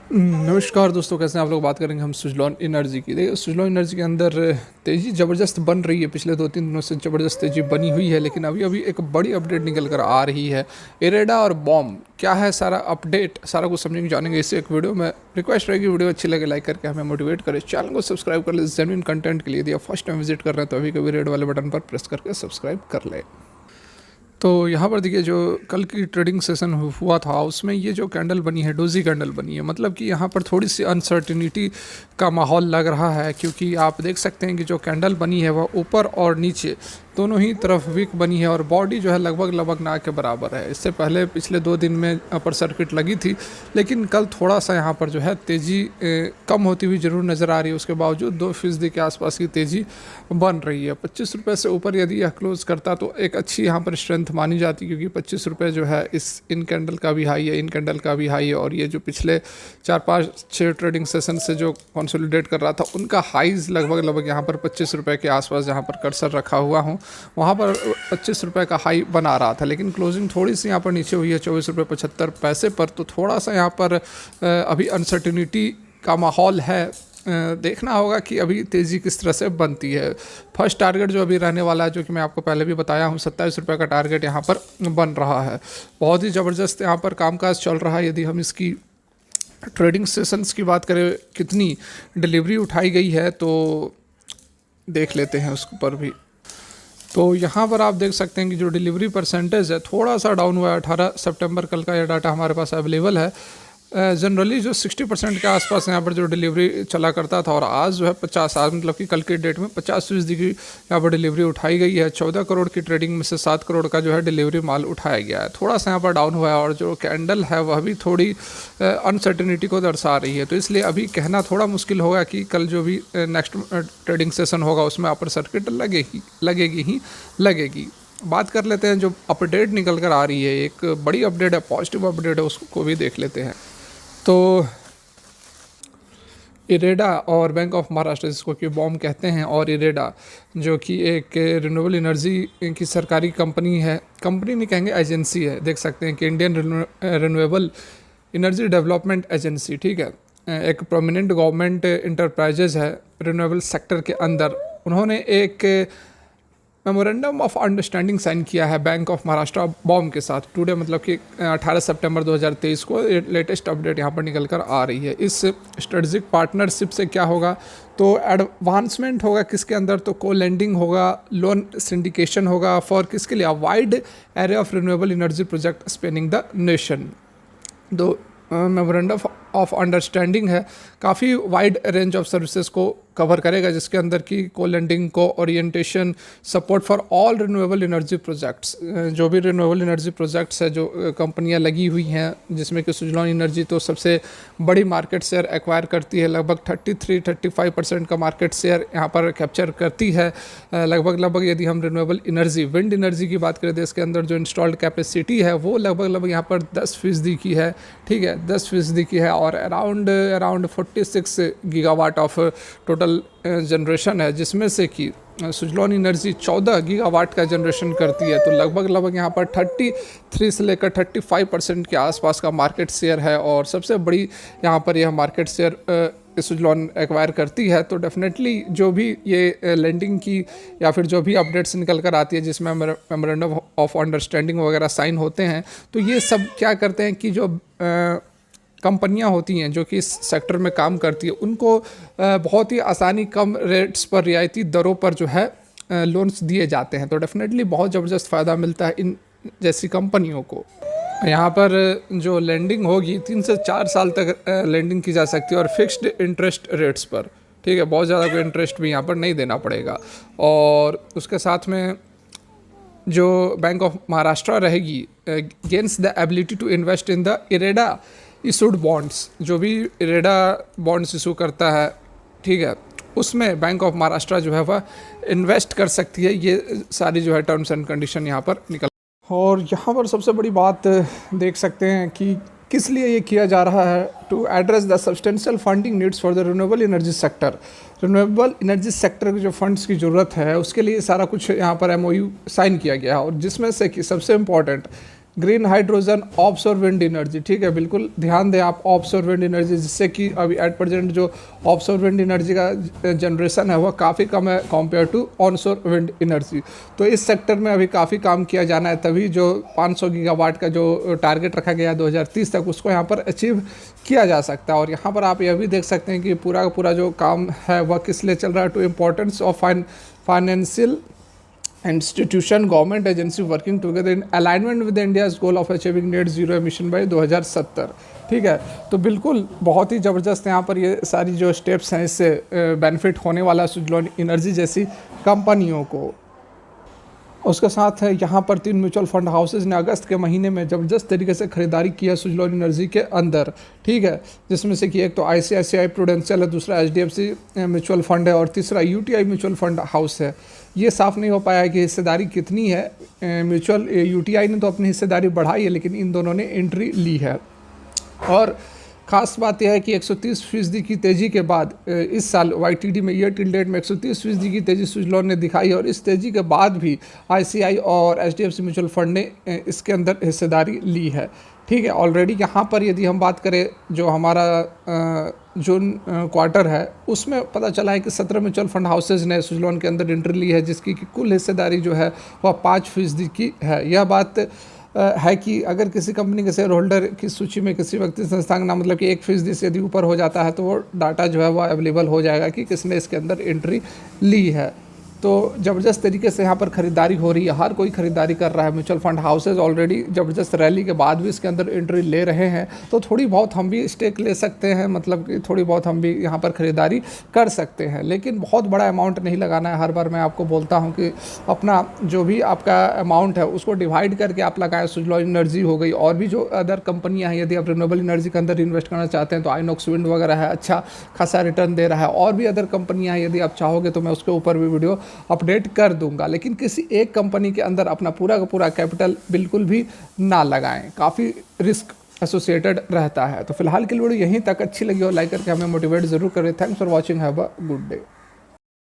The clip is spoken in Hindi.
नमस्कार दोस्तों, कैसे हैं आप लोग। बात करेंगे हम सुजलॉन एनर्जी की। देखिए, सुजलॉन एनर्जी के अंदर तेज़ी ज़बरदस्त बन रही है। पिछले 2-3 दिनों से ज़बरदस्त तेज़ी बनी हुई है, लेकिन अभी अभी एक बड़ी अपडेट निकल कर आ रही है। इरेडा और बॉम क्या है, सारा अपडेट, सारा कुछ समझेंगे, जानेंगे इससे एक वीडियो में। रिक्वेस्ट रहेगी, वीडियो अच्छी लगे लाइक करके हमें मोटिवेट करें, चैनल को सब्सक्राइब कर ले जेन्युइन कंटेंट के लिए। यदि आप फर्स्ट टाइम विजिट कर रहे हैं तो अभी कभी रेड वाले बटन पर प्रेस करके सब्सक्राइब कर ले। तो यहाँ पर देखिए, जो कल की ट्रेडिंग सेशन हुआ था उसमें ये जो कैंडल बनी है, डोजी कैंडल बनी है, मतलब कि यहाँ पर थोड़ी सी अनसर्टिनिटी का माहौल लग रहा है। क्योंकि आप देख सकते हैं कि जो कैंडल बनी है वह ऊपर और नीचे दोनों ही तरफ वीक बनी है और बॉडी जो है लगभग ना के बराबर है। इससे पहले पिछले 2 दिन में अपर सर्किट लगी थी, लेकिन कल थोड़ा सा यहाँ पर जो है तेज़ी कम होती हुई ज़रूर नज़र आ रही है। उसके बावजूद 2% के आसपास की तेज़ी बन रही है। 25 रुपये से ऊपर यदि यह क्लोज करता तो एक अच्छी यहाँ पर स्ट्रेंथ मानी जाती, क्योंकि 25 रुपये जो है इन कैंडल का भी हाई है, इन कैंडल का भी हाई है, और ये जो पिछले 4-5-6 ट्रेडिंग सेशन से जो कंसोलिडेट कर रहा था उनका हाईज लगभग यहाँ पर 25 रुपये के आसपास जहाँ पर कर्सर रखा हुआ हूँ वहाँ पर 25 रुपये का हाई बना रहा था। लेकिन क्लोजिंग थोड़ी सी यहाँ पर नीचे हुई है 24.75 रुपये पर। तो थोड़ा सा यहाँ पर अभी अनसर्टिनिटी का माहौल है। देखना होगा कि अभी तेज़ी किस तरह से बनती है। फर्स्ट टारगेट जो अभी रहने वाला है, जो कि मैं आपको पहले भी बताया हूँ, 27 रुपये का टारगेट यहाँ पर बन रहा है। बहुत ही ज़बरदस्त यहाँ पर कामकाज चल रहा है। यदि हम इसकी ट्रेडिंग सेशंस की बात करें, कितनी डिलीवरी उठाई गई है तो देख लेते हैं उसके पर भी। तो यहाँ पर आप देख सकते हैं कि जो डिलीवरी परसेंटेज है थोड़ा सा डाउन हुआ है। 18 सितंबर कल का यह डाटा हमारे पास अवेलेबल है। जनरली जो 60% के आसपास यहाँ पर जो डिलीवरी चला करता था, और आज जो है 50, आज मतलब कि कल के डेट में 50% की यहाँ पर डिलीवरी उठाई गई है। 14 करोड़ की ट्रेडिंग में से 7 करोड़ का जो है डिलीवरी माल उठाया गया है। थोड़ा सा यहाँ पर डाउन हुआ है, और जो कैंडल है वह भी थोड़ी अनसर्टिनिटी को दर्शा रही है। तो इसलिए अभी कहना थोड़ा मुश्किल होगा कि कल जो भी नेक्स्ट ट्रेडिंग सेशन होगा उसमें अपर सर्किट लगेगी। बात कर लेते हैं जो अपडेट निकल कर आ रही है, एक बड़ी अपडेट है, पॉजिटिव अपडेट है, उसको भी देख लेते हैं। तो इरेडा और बैंक ऑफ महाराष्ट्र, जिसको कि बॉम कहते हैं, और इरेडा जो कि एक रिन्यूएबल एनर्जी की सरकारी कंपनी है, कंपनी नहीं कहेंगे, एजेंसी है। देख सकते हैं कि Indian renewable energy development agency, ठीक है, एक प्रोमिनेंट गवर्नमेंट इंटरप्राइजेज है रिन्यूएबल सेक्टर के अंदर। उन्होंने एक मेमोरेंडम ऑफ अंडरस्टैंडिंग साइन किया है बैंक ऑफ महाराष्ट्र बॉम के साथ टुडे, मतलब कि 18 सितंबर 2023 को लेटेस्ट अपडेट यहाँ पर निकल कर आ रही है। इस स्ट्रेटजिक पार्टनरशिप से क्या होगा, तो एडवांसमेंट होगा किसके अंदर, तो को लेंडिंग होगा, लोन सिंडिकेशन होगा, फॉर किसके लिए, wide array of renewable energy project spanning the nation. तो मेमोरेंडम ऑफ अंडरस्टैंडिंग है, काफ़ी वाइड रेंज ऑफ सर्विसेज को कवर करेगा, जिसके अंदर की co-lending, co-orientation, support for all renewable energy projects. जो भी रिन्यूएबल एनर्जी प्रोजेक्ट्स है, जो कंपनियां लगी हुई हैं, जिसमें कि सुजलॉन एनर्जी तो सबसे बड़ी मार्केट शेयर एक्वायर करती है, लगभग 33-35% का मार्केट शेयर यहाँ पर कैप्चर करती है। लगभग यदि हम रिन्यूएबल एनर्जी, विंड एनर्जी की बात करें, देश के अंदर जो इंस्टॉल्ड कैपेसिटी है वो लगभग यहाँ पर 10% की है, ठीक है, 10% की है, और around 46 gigawatt of total generation है, जिसमें से कि सुजलॉन एनर्जी 14 गीगावाट का जनरेशन करती है। तो लगभग यहाँ पर 33 से लेकर 35% के आसपास का मार्केट शेयर है, और सबसे बड़ी यहाँ पर यह मार्केट शेयर सुजलॉन एक्वायर करती है। तो डेफिनेटली जो भी ये लेंडिंग की या फिर जो भी अपडेट्स निकल कर आती है, जिसमें मेमोरेंडम ऑफ अंडरस्टैंडिंग वगैरह साइन होते हैं, तो ये सब क्या करते हैं कि जो कंपनियां होती हैं जो कि इस सेक्टर में काम करती है, उनको बहुत ही आसानी, कम रेट्स पर, रियायती दरों पर जो है लोन्स दिए जाते हैं। तो डेफिनेटली बहुत ज़बरदस्त फ़ायदा मिलता है इन जैसी कंपनियों को। यहाँ पर जो लेंडिंग होगी 3 से 4 साल तक लेंडिंग की जा सकती है, और फिक्स्ड इंटरेस्ट रेट्स पर, ठीक है, बहुत ज़्यादा कोई इंटरेस्ट भी यहाँ पर नहीं देना पड़ेगा। और उसके साथ में जो बैंक ऑफ महाराष्ट्र रहेगी, gains the ability to invest in the IREDA issued bonds. जो भी इरेडा बॉन्ड्स इशू करता है, ठीक है, उसमें बैंक ऑफ महाराष्ट्र जो है वह इन्वेस्ट कर सकती है। ये सारी जो है टर्म्स एंड कंडीशन यहाँ पर निकल। और यहाँ पर सबसे बड़ी बात देख सकते हैं कि किस लिए ये किया जा रहा है, to address the substantial funding needs for the renewable energy sector. Renewable energy sector की जो फंड्स की ज़रूरत है उसके लिए सारा कुछ यहाँ पर MOU साइन किया गया है, और जिसमें से कि सबसे important green hydrogen, offshore wind energy. ठीक है, बिल्कुल ध्यान दें आप, ऑफशोर विंड एनर्जी, जिससे कि अभी एट प्रेजेंट जो ऑफशोर विंड एनर्जी का जनरेशन है वह काफ़ी कम है compare to onshore wind energy. तो इस सेक्टर में अभी काफ़ी काम किया जाना है, तभी जो 500 गीगावाट का जो टारगेट रखा गया है 2030 तक, उसको यहाँ पर अचीव किया जा सकता है। और यहाँ पर आप यह भी देख सकते हैं कि पूरा का पूरा जो काम है वह किस लिए चल रहा है, to importance of financial institution, government agency working together in alignment with India's goal of achieving net zero emission by 2070। ठीक है, तो बिल्कुल बहुत ही ज़बरदस्त यहाँ पर ये सारी जो स्टेप्स हैं, इससे बेनिफिट होने वाला सुजलॉन एनर्जी जैसी कंपनियों को। उसके साथ है यहाँ पर 3 म्यूचुअल फंड हाउसेज ने अगस्त के महीने में ज़बरदस्त तरीके से खरीदारी किया सुजलॉन एनर्जी के अंदर। ठीक है, जिसमें से कि एक तो ICICI प्रूडेंशियल है, दूसरा HDFC म्यूचुअल फंड है और तीसरा UTI म्यूचुअल फंड हाउस है। ये साफ नहीं हो पाया है कि हिस्सेदारी कितनी है। म्यूचुअल UTI ने तो अपनी हिस्सेदारी बढ़ाई है, लेकिन इन दोनों ने एंट्री ली है। और ख़ास बात यह है कि 130% की तेज़ी के बाद इस साल YTD में ईयर टिल डेट में 130% की तेज़ी सुजलॉन ने दिखाई है। और इस तेज़ी के बाद भी ICI और HDFC म्यूचुअल फंड ने इसके अंदर हिस्सेदारी ली है। ठीक है, ऑलरेडी यहाँ पर यदि हम बात करें जो हमारा जून क्वार्टर है, उसमें पता चला है कि 17 म्यूचुअल फंड हाउसेज ने सुजलॉन के अंदर एंट्री ली है, जिसकी कि कुल हिस्सेदारी जो है वह 5% की है। यह बात है कि अगर किसी कंपनी के शेयर होल्डर की सूची में किसी व्यक्ति संस्थान का नाम मतलब कि 1% से यदि ऊपर हो जाता है, तो वो डाटा जो है वो अवेलेबल हो जाएगा कि किसने इसके अंदर एंट्री ली है। तो ज़बरदस्त तरीके से यहाँ पर ख़रीदारी हो रही है, हर कोई ख़रीदारी कर रहा है। म्यूचुअल फंड हाउसेज ऑलरेडी ज़बरदस्त रैली के बाद भी इसके अंदर एंट्री ले रहे हैं, तो थोड़ी बहुत हम भी स्टेक ले सकते हैं, मतलब कि थोड़ी बहुत हम भी यहाँ पर ख़रीदारी कर सकते हैं, लेकिन बहुत बड़ा अमाउंट नहीं लगाना है। हर बार मैं आपको बोलता हूँ कि अपना जो भी आपका अमाउंट है उसको डिवाइड करके आप लगाएं। सुजलॉन एनर्जी हो गई, और भी जो अदर कंपनियाँ हैं, यदि आप रिन्यूएबल एनर्जी के अंदर इन्वेस्ट करना चाहते हैं तो आइनॉक्स विंड वगैरह है, अच्छा खासा रिटर्न दे रहा है। और भी अदर कंपनियाँ हैं, यदि आप चाहोगे तो मैं उसके ऊपर भी वीडियो अपडेट कर दूंगा, लेकिन किसी एक कंपनी के अंदर अपना पूरा का पूरा कैपिटल बिल्कुल भी ना लगाएं, काफ़ी रिस्क एसोसिएटेड रहता है। तो फिलहाल के लिए वीडियो यहीं तक, अच्छी लगी हो लाइक करके हमें मोटिवेट जरूर करें। Thanks for watching, have a good day.